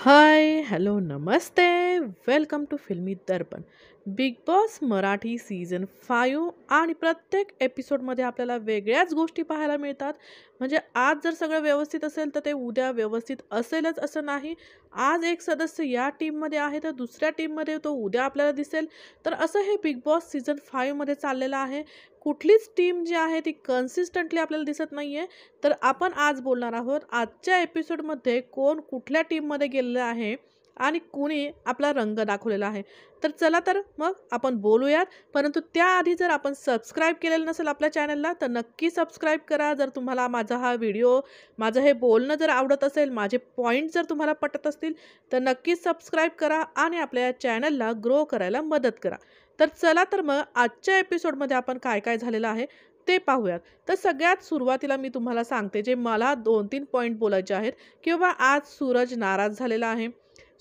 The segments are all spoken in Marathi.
हाय, हॅलो, नमस्ते. Welcome to Filmy Darpan. Bigg Boss Marathi season 5 आणि प्रत्येक एपिसोडमध्ये आपल्याला वेगळ्याच गोष्टी पाहायला मिळतात. म्हणजे आज जर सगळं व्यवस्थित असेल तर ते उद्या व्यवस्थित असेलच असं नाही. आज एक सदस्य या टीममध्ये आहे तर दुसऱ्या टीममध्ये तो उद्या आपल्याला दिसेल. तर असं हे बिग बॉस सीझन 5मध्ये चाललेलं आहे. कुठलीच टीम जी आहे ती कन्सिस्टंटली आपल्याला दिसत नाहीये. तर आपण आज बोलणार आहोत आजच्या एपिसोडमध्ये कोण कुठल्या टीममध्ये गेलेलं आहे आणि कुणी आपला रंग दाखवलेला आहे. तर चला तर मग आपण बोलूयात. परंतु त्याआधी जर आपण सबस्क्राईब केलेलं नसेल आपल्या चॅनलला तर नक्की सबस्क्राईब करा. जर तुम्हाला माझा हा व्हिडिओ, माझं हे बोलणं जर आवडत असेल, माझे पॉईंट जर तुम्हाला पटत असतील तर नक्कीच सबस्क्राईब करा आणि आपल्या चॅनलला ग्रो करायला मदत करा. तर चला तर मग आजच्या एपिसोडमध्ये आपण काय काय झालेलं आहे ते पाहूयात. तर सगळ्यात सुरुवातीला मी तुम्हाला सांगते जे मला 2-3 पॉइंट बोलायचे आहेत, की बाबा आज सूरज नाराज झालेला आहे.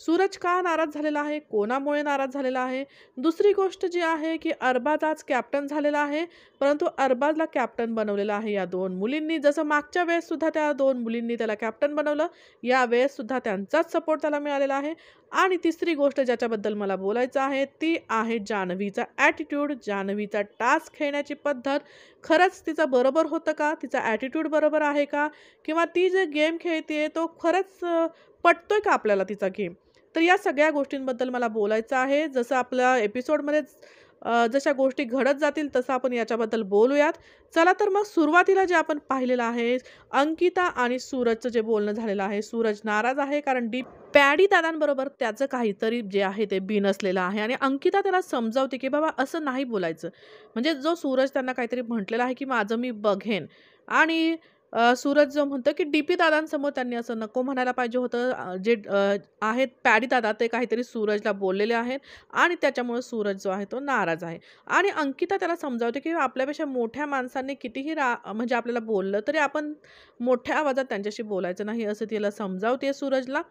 सूरज का नाराज झालेला आहे? कोणामुळे नाराज झालेला आहे? दुसरी गोष्ट जी आहे, की अरबाज आज कॅप्टन झालेला आहे, परंतु अरबाजला कॅप्टन बनवलेलं आहे या 2 मुलींनी. जसं मागच्या वेळेससुद्धा त्या 2 मुलींनी त्याला कॅप्टन बनवलं, यावेळेससुद्धा त्यांचाच सपोर्ट त्याला मिळालेला आहे. आणि तिसरी गोष्ट ज्याच्याबद्दल मला बोलायचं आहे, ती आहे जान्हवीचा ॲटिट्यूड, जान्हवीचा टास्क खेळण्याची पद्धत. खरंच तिचं बरोबर होतं का? तिचा ॲटिट्यूड बरोबर आहे का? किंवा ती जे गेम खेळते तो खरंच पटतोय का आपल्याला तिचा गेम? तर या सगळ्या गोष्टींबद्दल मला बोलायचं आहे. जसं आपल्या एपिसोडमध्येच जशा गोष्टी घडत जातील तसं आपण याच्याबद्दल बोलूयात. चला तर मग सुरुवातीला जे आपण पाहिलेलं आहे, अंकिता आणि सूरजचं जे बोलणं झालेलं आहे. सूरज नाराज आहे कारण पॅडी दादांबरोबर त्याचं काहीतरी जे आहे ते बिनसलेलं आहे आणि अंकिता त्याला समजावते, की बाबा असं नाही बोलायचं. म्हणजे जो सूरज त्यांना काहीतरी म्हटलेला आहे, की माझं मी बघेन आणि सूरज जो म्हणतो, की डी-पी दादांसमोर त्यांनी असं नको म्हणायला पाहिजे होतं. जे आहेत पॅडी दादा ते काहीतरी सूरजला बोललेले आहेत आणि त्याच्यामुळे सूरज जो आहे तो नाराज आहे. आणि अंकिता त्याला समजावते, की आपल्यापेक्षा मोठ्या माणसांनी कितीही म्हणजे आपल्याला बोललं तरी आपण मोठ्या आवाजात त्यांच्याशी बोलायचं नाही असं तिला समजावते सूरजला.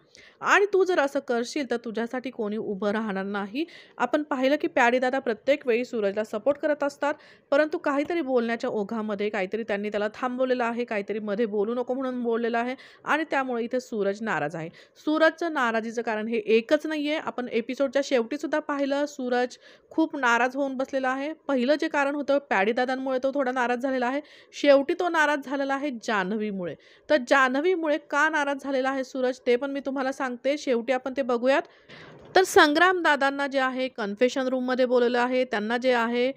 आणि तू जर असं करशील तर तुझ्यासाठी कोणी उभं राहणार नाही. आपण पाहिलं, की पॅडी दादा प्रत्येक वेळी सूरजला सपोर्ट करत असतात. परंतु काहीतरी बोलण्याच्या ओघामध्ये काहीतरी त्यांनी त्याला थांबवलेलं आहे, काहीतरी मध्ये बोलू नको म्हणून बोललेलं आहे आणि त्यामुळे इथे सूरज नाराज आहे. सूरजचं नाराजीचं कारण हे एकच नाहीये. आपण एपिसोडच्या शेवटी सुद्धा पाहिलं सूरज खूप नाराज होऊन बसलेला आहे. पहिलं जे कारण होतं पॅडी दादांमुळे तो थोडा नाराज झालेला आहे. शेवटी तो नाराज झालेला आहे जान्हवीमुळे. तर जान्हवीमुळे का नाराज झालेला आहे सूरज ते पण मी तुम्हाला सांगते. शेवटी आपण ते बघूयात. तर संग्राम दादांना जे आहे कन्फेशन रूममध्ये बोलवलं आहे. त्यांना जे आहे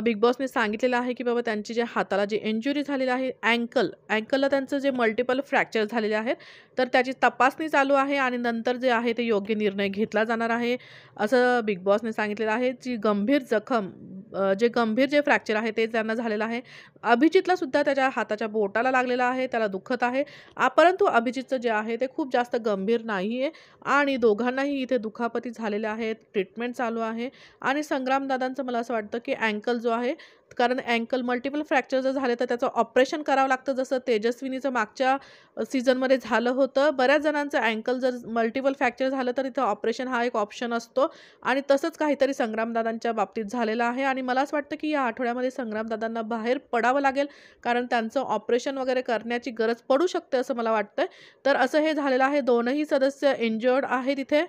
बिग बॉसने सांगितलेलं आहे, की बाबा त्यांची जे हाताला जी इंजुरी झालेली आहे अँकलला त्यांचं जे मल्टिपल फ्रॅक्चर झालेले आहेत. तर त्याची तपासणी चालू आहे आणि नंतर जे आहे ते योग्य निर्णय घेतला जाणार आहे, असं बिग बॉसने सांगितलेलं आहे. जी गंभीर जखम जे गंभीर जे फ्रॅक्चर आहे ते त्यांना झालेलं आहे. अभिजितला सुद्धा त्याच्या हाताच्या बोटाला लागलेला आहे, त्याला दुखत आहे. परंतु अभिजितचं जे आहे ते खूप जास्त गंभीर नाही आहे आणि दोघांनाही इथे दुखापती झालेल्या आहेत. ट्रीटमेंट चालू आहे आणि संग्रामदादांचं मला असं वाटतं, की अँकल जो आहे कारण अँकल मल्टिपल फ्रॅक्चर जर झाले तर त्याचं ऑपरेशन करावं लागतं. जसं तेजस्विनीचं मागच्या सीझनमध्ये झालं होतं. बऱ्याच जणांचं अँकल जर मल्टिपल फ्रॅक्चर झालं तर इथं ऑपरेशन हा एक ऑप्शन असतो आणि तसंच काहीतरी संग्रामदादांच्या बाबतीत झालेलं आहे आणि मला असं वाटतं, की या आठवड्यामध्ये संग्रामदादांना बाहेर पडावं लागेल कारण त्यांचं ऑपरेशन वगैरे करण्याची गरज पडू शकते असं मला वाटतंय. तर असं हे झालेलं आहे. दोनही सदस्य इंजर्ड आहेत इथे.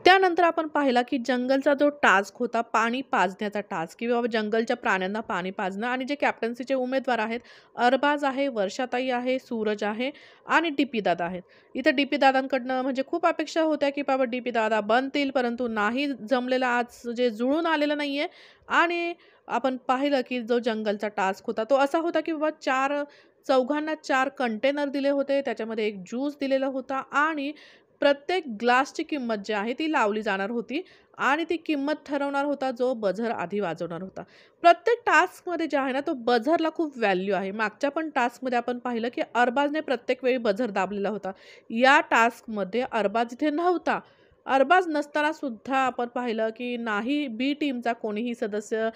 त्यानंतर आपण पाहिला, की जंगलचा जो टास्क होता, पाणी पाजण्याचा टास्क, की बाबा जंगलच्या प्राण्यांना पाणी पाजणं आणि जे कॅप्टन्सीचे उमेदवार आहेत, अरबाज आहे, वर्षाताई आहे, सूरज आहे आणि डी-पी दादा आहेत. इथं डी-पी दादांकडनं म्हणजे खूप अपेक्षा होत्या, की बाबा डी-पी दादा बनतील, परंतु नाही जमलेलं आज जे जुळून आलेलं नाहीये. आणि आपण पाहिलं, की जो जंगलचा टास्क होता, तो असा होता, की बाबा चौघांना 4 कंटेनर दिले होते, त्याच्यामध्ये 1 ज्यूस दिलेला होता आणि प्रत्येक ग्लासची किंमत जी आहे ती लावली जाणार होती आणि ती किंमत ठरवणार होता जो बझर आधी वाजवणार होता. प्रत्येक टास्कमध्ये जे आहे ना तो बझरला खूप व्हॅल्यू आहे. मागच्या पण टास्कमध्ये आपण पाहिलं, की अरबाजने प्रत्येक वेळी बझर दाबलेला होता. या टास्कमध्ये अरबाज इथे नव्हता. अरबाज नसताना सुद्धा आपण पाहिलं, की नाही बी टीमचा कोणीही सदस्य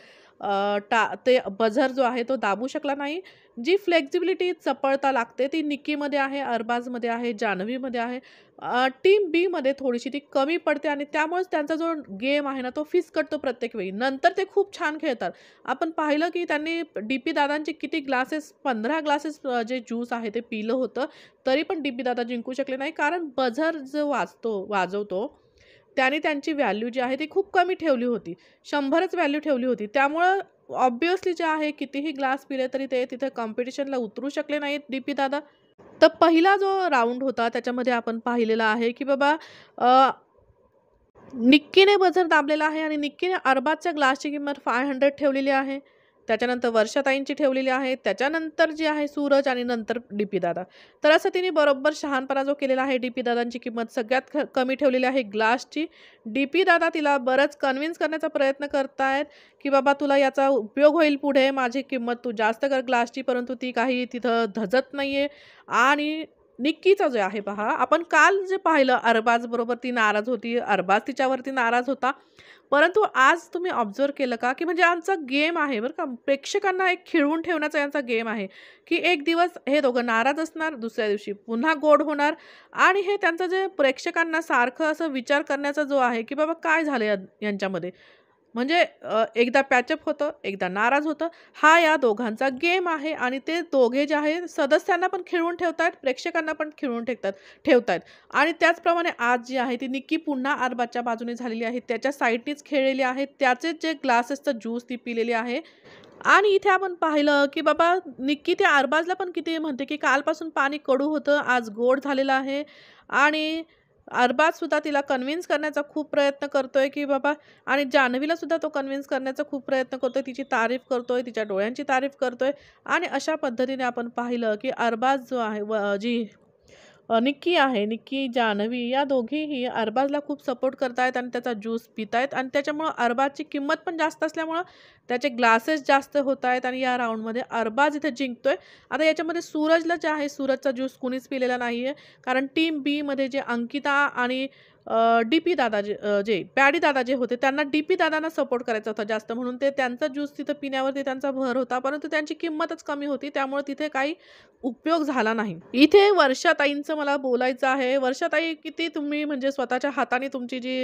ते बझर जो आहे तो दाबू शकला नाही. जी फ्लेक्सिबिलिटी, चपळता लागते ती निक्कीमध्ये आहे, अरबाजमध्ये आहे, जान्हवीमध्ये आहे. टीम बीमध्ये थोडीशी ती कमी पडते आणि त्यामुळेच त्यांचा जो गेम आहे ना, तो फिसकटतो प्रत्येक वेळी. नंतर ते खूप छान खेळतात. आपण पाहिलं की त्यांनी डी-पी दादांचे किती ग्लासेस, 15 ग्लासेस जे ज्यूस आहे ते पिलं होतं. तरी पण डी-पी दादा जिंकू शकले नाही. कारण बझर जो वाजवतो, त्याने त्यांची व्हॅल्यू जी आहे ती खूप कमी ठेवली होती. 100च व्हॅल्यू ठेवली होती. त्यामुळं ऑब्व्हियसली जे आहे कितीही ग्लास पिले तरी ते तिथे कॉम्पिटिशनला उतरू शकले नाहीत डी-पी दादा. तर पहिला जो राउंड होता त्याच्यामध्ये आपण पाहिलेला आहे की बाबा अ, निक्कीने बझर दाबलेला आहे आणि निक्कीने अरबाजच्या ग्लासची किंमत 500 ठेवलेली आहे. त्याच्यानंतर वर्षाताईंची ठेवलेली आहे. त्याच्यानंतर जी आहे सूरज आणि नंतर डी-पी दादा. तर असं तिने बरोबर शहाणपणा जो केलेला आहे, डी-पी दादांची किंमत सगळ्यात कमी ठेवलेली आहे ग्लासची. डी-पी दादा तिला बरंच कन्विन्स करण्याचा प्रयत्न करतायत, की बाबा तुला याचा उपयोग होईल पुढे, माझी किंमत तू जास्त कर ग्लासची. परंतु ती काही तिथं धजत नाहीये. आणि निक्कीचं जे आहे पहा, आपण काल जे पाहिलं अरबाजबरोबर ती नाराज होती, अरबाज तिच्यावरती नाराज होता. परंतु आज तुम्ही ऑब्झर्व्ह केलं का, की म्हणजे आमचा गेम आहे बरं का, प्रेक्षकांना एक खिळवून ठेवण्याचा यांचा गेम आहे, की एक दिवस हे दोघं नाराज असणार, दुसऱ्या दिवशी पुन्हा गोड होणार. आणि हे त्यांचं जे प्रेक्षकांना सारखं असं विचार करण्याचा जो आहे, की बाबा काय झालं यांच्यामध्ये. म्हणजे एकदा पॅचअप होतं, एकदा नाराज होतं. हा या दोघांचा गेम आहे आणि ते दोघे जे आहे सदस्यांना पण खिळवून ठेवतायत, प्रेक्षकांना पण खिळवून ठेवतायत. आणि त्याचप्रमाणे आज जी आहे ती निक्की पुन्हा अरबाजच्या बाजूने झालेली आहे. त्याच्या साईडनीच खेळलेली आहे. त्याचेच जे ग्लासेसचं ज्यूस ती पिलेली आहे. आणि इथे आपण पाहिलं, की बाबा निक्की त्या अरबाजला पण किती म्हणते, की कालपासून पाणी कडू होतं, आज गोड झालेलं आहे. आणि अरबाजसुद्धा तिला कन्विन्स करण्याचा खूप प्रयत्न करतोय, की बाबा. आणि जान्हवीला सुद्धा तो कन्विन्स करण्याचा खूप प्रयत्न करतोय. तिची तारीफ करतोय, तिच्या डोळ्यांची तारीफ करतोय. आणि अशा पद्धतीने आपण पाहिलं, की अरबाज जो आहे जी निक्की आहे, निक्की, जान्हवी या दोघीही अरबाजला खूप सपोर्ट करतायत आणि त्याचा ज्यूस पितायत आणि त्याच्यामुळं अरबाजची किंमत पण जास्त असल्यामुळं त्याचे ग्लासेस जास्त होतायत आणि या राउंडमध्ये अरबाज इथे जिंकतोय. आता याच्यामध्ये सूरजला जे आहे, सूरजचा ज्यूस कुणीच पिलेला नाहीये. कारण टीम बीमध्ये जे अंकिता आणि डी-पी दादा जे पॅडी दादा जे होते, त्यांना डी-पी दादांना सपोर्ट करायचा होता जास्त, म्हणून ते त्यांचा ज्यूस तिथं पिण्यावरती त्यांचा भर होता. परंतु त्यांची किंमतच कमी होती, त्यामुळे तिथे काही उपयोग झाला नाही. इथे वर्षाताईंचं मला बोलायचं आहे. वर्षाताई, किती तुम्ही म्हणजे स्वतःच्या हाताने तुमची जी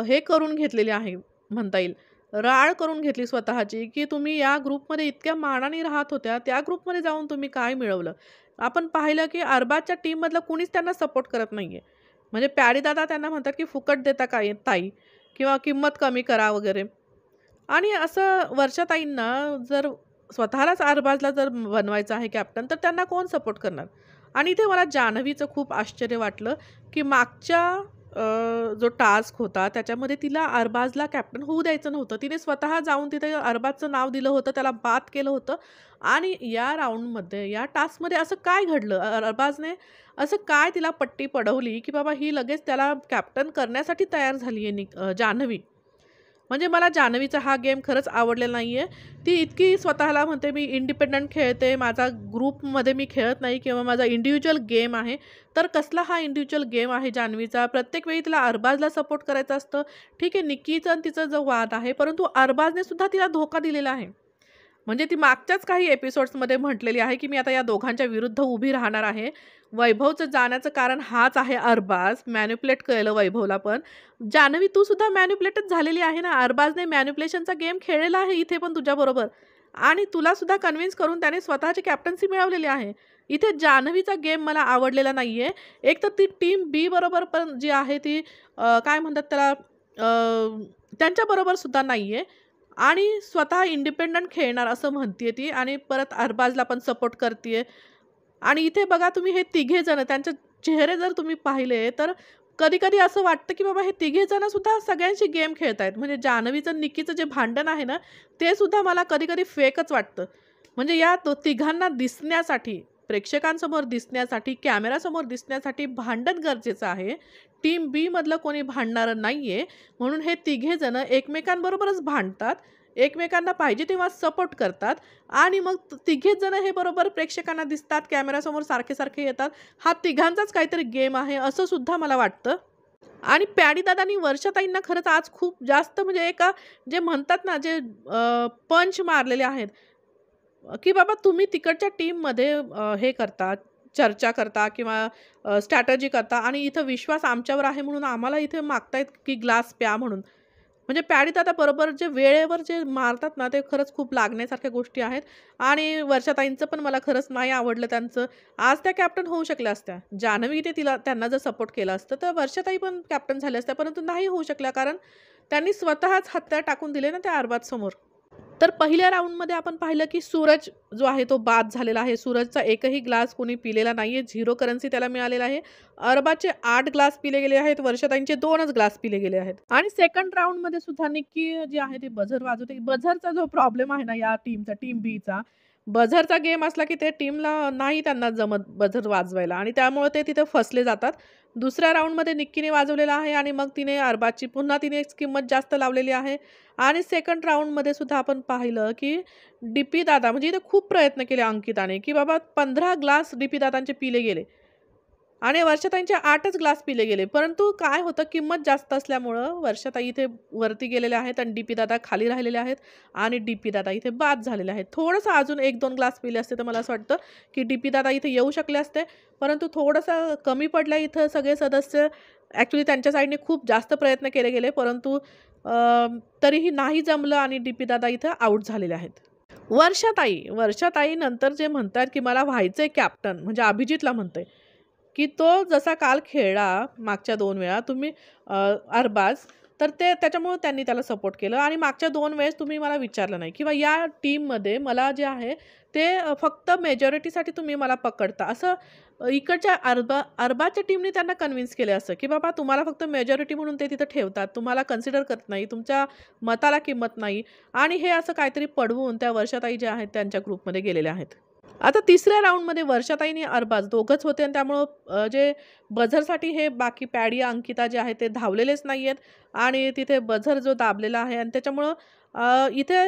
हे करून घेतलेली आहे म्हणता येईल, राळ करून घेतली स्वतःची, की तुम्ही या ग्रुपमध्ये इतक्या मानाने राहत होत्या, त्या ग्रुपमध्ये जाऊन तुम्ही काय मिळवलं? आपण पाहिलं, की अरबाजच्या टीममधलं कुणीच त्यांना सपोर्ट करत नाहीये. म्हणजे प्यारी दादा त्यांना म्हणतात, की "फुकट देता काय ताई?" किंवा "किंमत कमी करा" वगैरे. आणि असं वर्षाताईंना जर स्वतःलाच अरबाजला जर बनवायचं आहे कॅप्टन, तर त्यांना कोण सपोर्ट करणार? आणि इथे मला जान्हवीचं खूप आश्चर्य वाटलं, की मागच्या जो टास्क होता त्याच्यामध्ये तिला अरबाजला कॅप्टन होऊ द्यायचं नव्हतं. तिने स्वतः जाऊन तिथे अरबाजचं नाव दिलं होतं, त्याला बाद केलं होतं. आणि या राउंडमध्ये, या टास्कमध्ये असं काय घडलं? अरबाजने असं काय तिला पट्टी पडवली, की बाबा ही लगेच त्याला कॅप्टन करण्यासाठी तयार झाली आहे जान्हवी. म्हणजे मला जान्हवीचा हा गेम खरंच आवडलेला नाहीये. ती इतकी स्वतःला म्हणते, मी इंडिपेंडंट खेळते, माझा ग्रुपमध्ये मी खेळत नाही किंवा माझा इंडिव्हिज्युअल गेम आहे. तर कसला हा इंडिव्हिज्युअल गेम आहे जान्हवीचा? प्रत्येक वेळी तिला अरबाजला सपोर्ट करायचं असतं. ठीक आहे, निक्कीचा आणि तिचा जो वाद आहे, परंतु अरबाजने सुद्धा तिला धोका दिलेला आहे. म्हणजे ती मागच्याच काही एपिसोड्समध्ये म्हटलेली आहे, की मी आता या दोघांच्या विरुद्ध उभी राहणार आहे. वैभवचं जाण्याचं कारण हाच आहे अरबाज. मॅनिप्युलेट केलं वैभवला पण. जान्हवी, तू सुद्धा मॅनिप्युलेटच झालेली आहे ना. अरबाजने मॅनिप्युलेशनचा गेम खेळलेला आहे इथे पण तुझ्याबरोबर. आणि तुला सुद्धा कन्विन्स करून त्याने स्वतःची कॅप्टन्सी मिळवलेली आहे. इथे जान्हवीचा गेम मला आवडलेला नाहीये. एक तर ती टीम बी बरोबर पण जी आहे ती काय म्हणतात त्याला, त्यांच्याबरोबर सुद्धा नाहीये. आणि स्वतः इंडिपेंडंट खेळणार असं म्हणतीये ती आणि परत अरबाजला पण सपोर्ट करतीये. आणि इथे बघा तुम्ही, हे तिघे जण त्यांचे चेहरे जर तुम्ही पाहिले तर कधी-कधी असं वाटतं, की बाबा हे तिघे जण सुद्धा सगळ्यांशी गेम खेळतायत. म्हणजे जान्हवीचं आणि निक्कीचं जे भांडण आहे ना, ते सुद्धा मला कधी-कधी फेकच वाटतं. म्हणजे या तिघांना दिसण्यासाठी, प्रेक्षकांसमोर दिसण्यासाठी, कॅमेरासमोर दिसण्यासाठी भांडण गरजेचं आहे. टीम बी मधलं कोणी भांडणारं नाहीये. म्हणून हे तिघे जण एकमेकांबरोबरच भांडतात. एकमेकांना पाहिजे तेव्हा सपोर्ट करतात आणि मग तिघेच जण हे बरोबर प्रेक्षकांना दिसतात, कॅमेरासमोर सारखे-सारखे येतात. हा तिघांचाच काहीतरी गेम आहे असं सुद्धा मला वाटतं. आणि प्याडी दादांनी वर्षाताईंना खरंच आज खूप जास्त म्हणजे एका जे म्हणतात ना, जे पंच मारलेले आहेत, की बाबा तुम्ही तिकडच्या टीममध्ये हे करता, चर्चा करता किंवा स्ट्रॅटेजी करता आणि इथं विश्वास आमच्यावर आहे म्हणून आम्हाला इथे मागतायत की ग्लास प्या म्हणून. म्हणजे प्याडी दादा बरोबर जे वेळेवर जे मारतात ना, ते खरंच खूप लागण्यासारख्या गोष्टी आहेत. आणि वर्षाताईंचं पण मला खरंच नाही आवडलं त्यांचं. आज त्या कॅप्टन होऊ शकल्या असत्या. जान्हवीने त्यांना जर सपोर्ट केला असतं, तर वर्षाताई पण कॅप्टन झाल्या असत्या. परंतु नाही होऊ शकल्या कारण त्यांनी स्वतःच हत्यार टाकून दिले ना त्या अरबाजसमोर. तर पहिल्या राउंडमध्ये आपण पाहिलं, की सूरज जो आहे तो बाद झालेला आहे. सूरजचा एकही ग्लास कोणी पिलेला नाहीये. 0 करन्सी त्याला मिळालेला आहे. अरबाचे 8 ग्लास पिले गेले आहेत. वर्षाताईंचे 2च ग्लास पिले गेले आहेत. आणि सेकंड राउंडमध्ये सुद्धा निक्की जी आहे ती बझर वाजवते. बझरचा जो प्रॉब्लेम आहे ना या टीमचा, टीम बीचा, बझरचा गेम असला, की ते टीमला नाही त्यांना जमत बझर वाजवायला आणि त्यामुळे ते तिथे फसले जातात. दुसऱ्या राउंडमध्ये निक्कीने वाजवलेला आहे आणि मग तिने अरबाजची पुन्हा तिने किंमत जास्त लावलेली आहे. आणि सेकंड राउंडमध्ये सुद्धा आपण पाहिलं, की डी-पी दादा म्हणजे इथे खूप प्रयत्न केले अंकिताने, की बाबा 15 ग्लास डी-पी दादांचे पिले गेले आणि वर्षाताईंचे 8च ग्लास पिले गेले. परंतु काय होतं किंमत जास्त असल्यामुळं वर्षाताई इथे वरती गेलेल्या आहेत आणि डी-पी दादा खाली राहिलेले आहेत आणि डी-पी दादा इथे बाद झालेले आहेत. थोडंसं अजून 1-2 ग्लास पिले असते तर मला असं वाटतं, की डी-पी दादा इथे येऊ शकले असते. परंतु थोडंसं कमी पडलं इथं सगळे सदस्य. ॲक्चुअली त्यांच्या साइडने खूप जास्त प्रयत्न केले गेले परंतु तरीही नाही जमलं आणि डी-पी दादा इथं आउट झालेले आहेत. वर्षाताई नंतर जे म्हणतात, की मला व्हायचंय कॅप्टन म्हणजे अभिजितला म्हणतोय, की तो जसा काल खेळला मागच्या 2 वेळा तुम्ही अरबाज, तर त्याच्यामुळे त्यांनी त्याला सपोर्ट केलं आणि मागच्या 2 वेळेस तुम्ही मला विचारलं नाही किंवा या टीममध्ये मला जे आहे ते फक्त मेजॉरिटीसाठी तुम्ही मला पकडता. असं इकडच्या अरबाजच्या टीमने त्यांना कन्विन्स केलं असं, की बाबा तुम्हाला फक्त मेजॉरिटी म्हणून ते तिथं ठेवतात. तुम्हाला कन्सिडर करत नाही. तुमच्या मताला किंमत नाही आणि हे असं काहीतरी पडवून त्या वर्षाताई ज्या आहेत त्यांच्या ग्रुपमध्ये गेलेल्या आहेत. आता तिसऱ्या राउंडमध्ये वर्षाताई आणि अरबाज दोघंच होते आणि त्यामुळं जे बझरसाठी हे बाकी पॅडी, अंकिता जे आहेत ते धावलेलेच नाहीयेत आणि तिथे बझर जो दाबलेला आहे आणि त्याच्यामुळं इथे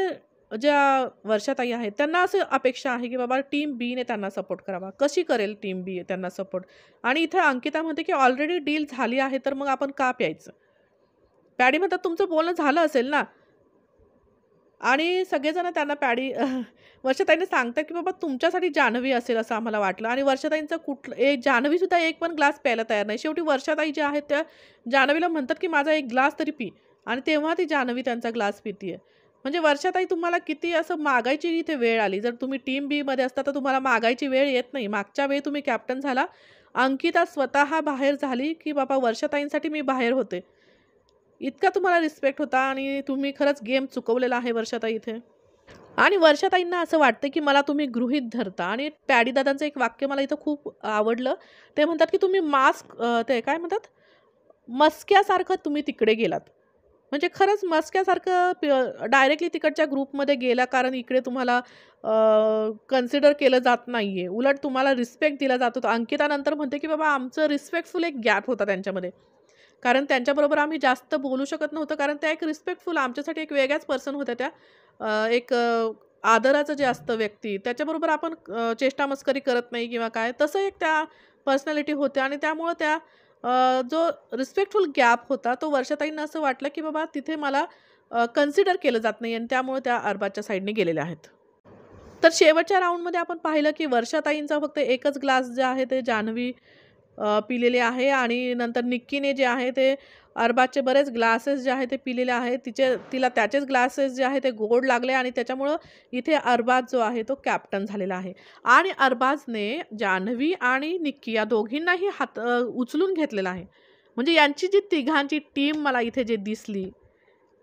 ज्या वर्षाताई आहेत त्यांना असं अपेक्षा आहे, की बाबा टीम बीने त्यांना सपोर्ट करावा. कशी करेल टीम बी त्यांना सपोर्ट? आणि इथे अंकिता म्हणते, की ऑलरेडी डील झाली आहे, तर मग आपण का प्यायचं? पॅडी म्हणतात, "तुमचं बोलणं झालं असेल ना?" आणि सगळेजण त्यांना वर्षाताईंना सांगतात, की "बाबा तुमच्यासाठी जान्हवी असेल असं आम्हाला वाटलं." आणि वर्षाताईंचं जान्हवीसुद्धा एक पण ग्लास प्यायला तयार नाही. शेवटी वर्षाताई ज्या आहेत त्या जान्हवीला म्हणतात, की "माझा 1 ग्लास तरी पी." आणि तेव्हा ती जान्हवी त्यांचा ग्लास पितीये. म्हणजे वर्षाताई तुम्हाला किती असं मागायची इथे वेळ आली. जर तुम्ही टीम बीमध्ये असता तर तुम्हाला मागायची वेळ येत नाही. मागच्या वेळी तुम्ही कॅप्टन झाला. अंकिता स्वतः बाहेर झाली, की "बाबा वर्षाताईंसाठी मी बाहेर होते." इतका तुम्हाला रिस्पेक्ट होता आणि तुम्ही खरंच गेम चुकवलेला आहे वर्षाताई इथे. आणि वर्षाताईंना असं वाटतं, की मला तुम्ही गृहीत धरता आणि पॅडी दादांचं एक वाक्य मला इथं खूप आवडलं. ते म्हणतात, की तुम्ही ते काय म्हणतात? मस्क्यासारखं तुम्ही तिकडे गेलात. म्हणजे खरंच मस्क्यासारखं डायरेक्टली तिकडच्या ग्रुपमध्ये गेला कारण इकडे तुम्हाला कन्सिडर केलं जात नाहीये. उलट तुम्हाला रिस्पेक्ट दिला जात होता. अंकिता नंतर म्हणते, की बाबा आमचं रिस्पेक्टफुल एक गॅप होता त्यांच्यामध्ये. कारण त्यांच्याबरोबर आम्ही जास्त बोलू शकत नव्हतो कारण त्या एक रिस्पेक्टफुल आमच्यासाठी एक वेगळ्याच पर्सन होत्या त्या. एक आदराचं जे असतं व्यक्ती त्याच्याबरोबर आपण चेष्टा-मस्करी करत नाही किंवा काय तसं एक त्या पर्सनॅलिटी होत्या आणि त्यामुळं त्या जो रिस्पेक्टफुल गॅप होता तो वर्षाताईंना असं वाटलं, की बाबा तिथे मला कन्सिडर केलं जात नाही आणि त्यामुळे त्या अरबाजच्या साईडने गेलेल्या आहेत. तर शेवटच्या राउंडमध्ये आपण पाहिलं, की वर्षाताईंचा फक्त एकच ग्लास जे आहे ते जान्हवी पिलेले आहे आणि नंतर निक्कीने जे आहे ते अरबाजचे बरेच ग्लासेस जे आहे ते पिलेले आहेत. तिला त्याचेच ग्लासेस जे आहे ते गोड लागले आणि त्याच्यामुळं इथे अरबाज जो आहे तो कॅप्टन झालेला आहे. आणि अरबाजने जान्हवी आणि निक्की या दोघींनाही उचलून घेतलेला आहे. म्हणजे यांची जी तिघांची टीम मला इथे जे दिसली,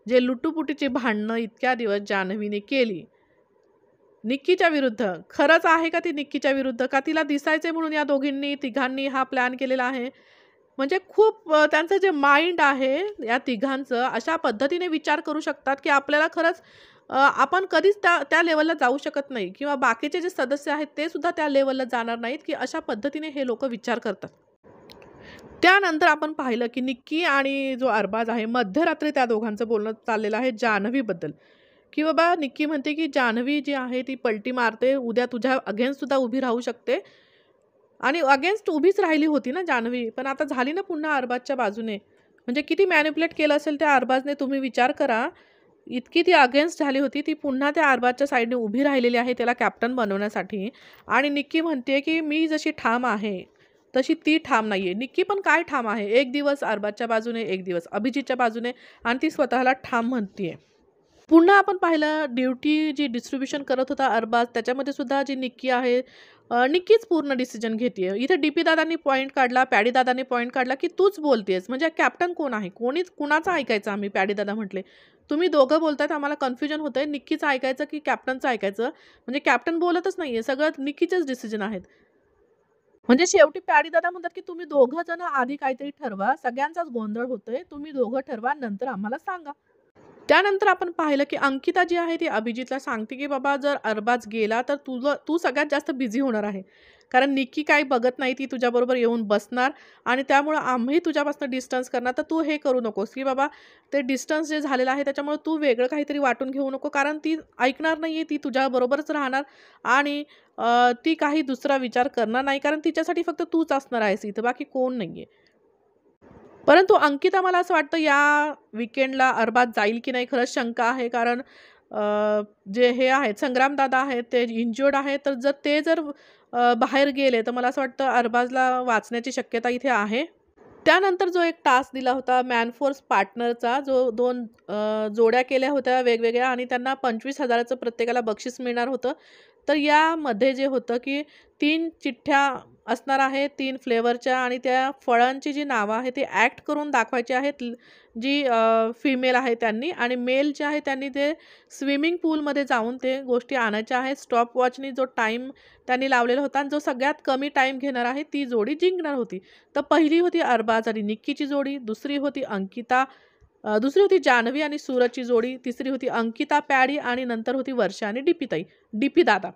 जे लुटूपुटीची भांडणं इतक्या दिवस जान्हवीने केली निक्कीच्या विरुद्ध. खरंच आहे का ती निक्कीच्या विरुद्ध? का तिला दिसायचंय म्हणून या तिघांनी हा प्लॅन केलेला आहे? म्हणजे खूप त्यांचं जे माइंड आहे या तिघांचं अशा पद्धतीने विचार करू शकतात, की आपल्याला खरंच आपण कधीच त्या त्या लेव्हलला जाऊ शकत नाही किंवा बाकीचे जे सदस्य आहेत ते सुद्धा त्या लेव्हलला जाणार नाहीत, की अशा पद्धतीने हे लोकं विचार करतात. त्यानंतर आपण पाहिलं, की निक्की आणि जो अरबाज आहे मध्यरात्री त्या दोघांचं बोलणं चाललेलं आहे जान्हवीबद्दल. की बाबा निक्की म्हणते, की जान्हवी जी आहे ती पलटी मारते. उद्या तुझ्या अगेन्स्ट सुद्धा उभी राहू शकते आणि अगेन्स्ट उभीच राहिली होती ना जान्हवी. पण आता झाली ना पुन्हा अरबाजच्या बाजूने. म्हणजे किती मॅनिप्युलेट केलं असेल त्या अरबाजने, तुम्ही विचार करा. इतकी ती अगेन्स्ट झाली होती, ती पुन्हा त्या अरबाजच्या साईडने उभी राहिलेली आहे त्याला कॅप्टन बनवण्यासाठी. आणि निक्की म्हणते की मी जशी ठाम आहे तशी ती ठाम नाहीये. निक्की पण काय ठाम आहे, एक दिवस अरबाजच्या बाजूने, एक दिवस अभिजितच्या बाजूने, आणि ती स्वतःला ठाम म्हणतीये. पुन्हा आपण पाहिलं ड्युटी जी डिस्ट्रीब्युशन करत होता अरबाज, त्याच्यामध्ये सुद्धा जी निक्की आहे, निक्कीच पूर्ण डिसिजन घेतीये. इथे डीपी दादांनी पॉइंट काढला, पॅडी दादांनी पॉइंट काढला की तूच बोलतेस, म्हणजे कॅप्टन कोण आहे, कुणाचं ऐकायचं आम्ही. पॅडी दादा म्हटले तुम्ही दोघं बोलतायत, आम्हाला कन्फ्युजन होतंय, निक्कीचं ऐकायचं की कॅप्टनचं ऐकायचं. म्हणजे कॅप्टन बोलतच नाहीये, सगळं निक्कीचेच डिसिजन आहेत. म्हणजे शेवटी पॅडी दादा म्हणतात की तुम्ही दोघं जण आधी काहीतरी ठरवा, सगळ्यांचाच गोंधळ होतोय, तुम्ही दोघं ठरवा, नंतर आम्हाला सांगा. त्यानंतर आपण पाहिलं की अंकिता जी आहे ती अभिजितला सांगते की बाबा जर अरबाज गेला तर तू सगळ्यात जास्त बिझी होणार आहे. कारण निक्की काही बघत नाही, ती तुझ्याबरोबर येऊन बसणार आणि त्यामुळं आम्ही तुझ्यापासून डिस्टन्स करणार. तर तू हे करू नकोस की बाबा ते डिस्टन्स जे झालेलं आहे त्याच्यामुळे तू वेगळं काहीतरी वाटून घेऊ नको, कारण ती ऐकणार नाही आहे, ती तुझ्याबरोबरच राहणार आणि ती काही दुसरा विचार करणार नाही, कारण तिच्यासाठी फक्त तूच असणार आहेस इथं, बाकी कोण नाही आहे. परंतु अंकिता, मला असं वाटतं या वीकेंडला अरबाज जाईल की नाही खरंच शंका आहे. कारण जे हे आहेत संग्रामदादा आहेत ते इंज्युर्ड आहेत. तर जर ते बाहेर गेले तर मला असं वाटतं अरबाजला वाचण्याची शक्यता इथे आहे. त्यानंतर जो एक टास्क दिला होता मॅन फोर्स पार्टनरचा, जो 2 जोड्या केल्या होत्या वेगवेगळ्या आणि त्यांना 25,000चं प्रत्येकाला बक्षीस मिळणार होतं. तर यामध्ये जे होतं की 3 चिठ्ठ्या असणार आहेत 3 फ्लेवरच्या, आणि त्या फळांची जी नावं आहेत ती ॲक्ट करून दाखवायची आहेत. जी फिमेल आहे त्यांनी, आणि मेल जे आहे त्यांनी ते स्विमिंग पूलमध्ये जाऊन ते गोष्टी आणायच्या आहेत. स्टॉप वॉचनी जो टाईम त्यांनी लावलेला होता आणि जो सगळ्यात कमी टाईम घेणार आहे ती जोडी जिंकणार होती. तर पहिली होती अरबाज आणि निक्कीची जोडी, दुसरी होती दुसरी होती जान्हवी आणि सूरजची जोडी, तिसरी होती अंकिता, पॅडी, आणि नंतर होती वर्षा आणि डीपी दादा.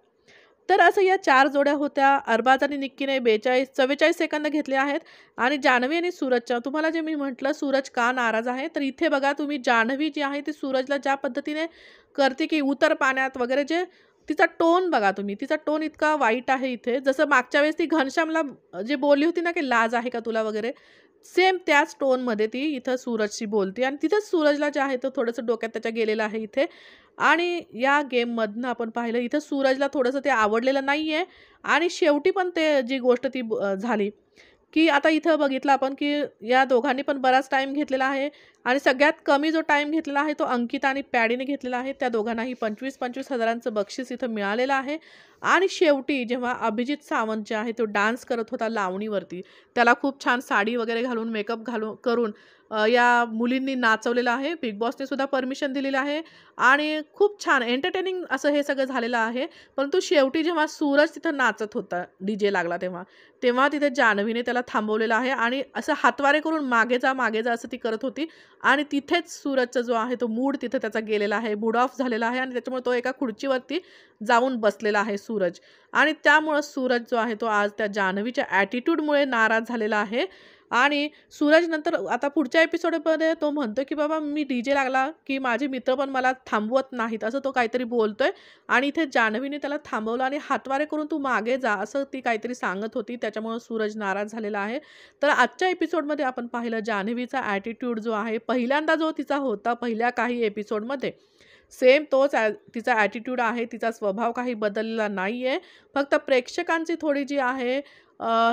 तर असं या 4 जोड्या होत्या. अरबाज आणि निक्कीने 44 सेकंद घेतले आहेत. आणि जान्हवी आणि सूरजच्या, तुम्हाला जे मी म्हटलं सूरज का नाराज आहे, तर इथे बघा तुम्ही, जान्हवी जी आहे ती सूरजला ज्या पद्धतीने करते की उतर पाण्यात वगैरे, जे तिचा टोन बघा तुम्ही, तिचा टोन इतका वाईट आहे इथे. जसं मागच्या वेळेस ती घनश्यामला जे बोलली होती ना की लाज आहे का तुला वगैरे, सेम त्याच टोनमध्ये ती इथं सूरजशी बोलते, आणि तिथंच सूरजला जे आहे तो थोडंसं डोक्यात त्याच्या गेलेलं आहे इथे. आणि या गेममधनं आपण पाहिलं इथं सूरजला थोडंसं ते आवडलेलं नाही आहे. आणि शेवटी पण ते जी गोष्ट झाली की आता इथं बघितलं आपण की या दोघांनी पण बराच टाईम घेतलेला आहे, आणि सगळ्यात कमी जो टाईम घेतलेला आहे तो अंकिता आणि पॅडीने घेतलेला आहे. त्या दोघांनाही 25-25 हजारांचं बक्षीस इथं मिळालेलं आहे. आणि शेवटी जेव्हा अभिजित सावंत जे आहे तो डान्स करत होता लावणीवरती, त्याला खूप छान साडी वगैरे घालून, मेकअप करून या मुलींनी नाचवलेलं आहे. बिग बॉसने सुद्धा परमिशन दिलेली आहे आणि खूप छान एंटरटेनिंग असं हे सगळं झालेलं आहे. परंतु शेवटी जेव्हा सूरज तिथं नाचत होता, डीजे लागला तेव्हा, तेव्हा तिथे जान्हवीने त्याला थांबवलेलं आहे आणि असं हातवारे करून मागे जा, मागे जा असं ती करत होती. आणि तिथेच सूरजचा जो आहे तो मूड तिथे त्याचा गेलेला आहे, मूड ऑफ झालेला आहे, आणि त्याच्यामुळे तो एका खुर्चीवरती जाऊन बसलेला आहे सूरज. आणि त्यामुळं सूरज जो आहे तो आज त्या जान्हवीच्या ॲटिट्यूडमुळे नाराज झालेला आहे. आणि सूरज नंतर आता पुढच्या एपिसोडमध्ये तो म्हणतोय की बाबा मी डीजे लागला की माझे मित्र पण मला थांबवत नाहीत, असं तो काहीतरी बोलतोय. आणि इथे जान्हवीने त्याला थांबवलं आणि हातवारे करून तू मागे जा असं ती काहीतरी सांगत होती, त्याच्यामुळे सूरज नाराज झालेला आहे. तर आजच्या एपिसोडमध्ये आपण पाहिलं जान्हवीचा ॲटिट्यूड जो आहे पहिल्यांदा जो तिचा होता पहिल्या काही एपिसोडमध्ये, सेम तोच तिचा ॲटिट्यूड आहे, तिचा स्वभाव काही बदललेला नाही आहे. फक्त प्रेक्षकांची थोडी जी आहे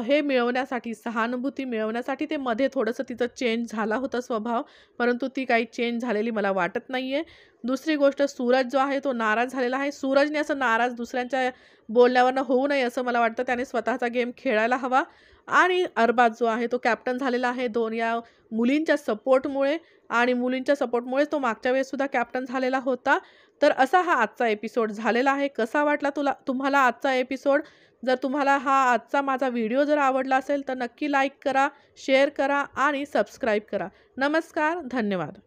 हे मिळवण्यासाठी, सहानुभूती मिळवण्यासाठी ते मध्ये थोडंसं तिचं चेंज झाला होता स्वभाव, परंतु ती काही चेंज झालेली मला वाटत नाही आहे. दुसरी गोष्ट, सूरज जो आहे तो नाराज झालेला आहे. सूरजने असं नाराज दुसऱ्यांच्या बोलण्यावरनं होऊ नये असं मला वाटतं. त्याने स्वतःचा गेम खेळायला हवा. आणि अरबाज जो आहे तो कॅप्टन झालेला आहे 2 या मुलींच्या सपोर्टमुळे, आणि मुलींच्या सपोर्टमुळेच तो मागच्या वेळेससुद्धा कॅप्टन झालेला होता. तर असा हा आजचा एपिसोड झालेला आहे. कसा वाटला तुम्हाला आजचा एपिसोड? जर तुम्हाला हा आजचा माझा व्हिडिओ जर आवडला असेल तर नक्की लाईक करा, शेअर करा आणि सबस्क्राईब करा. नमस्कार, धन्यवाद.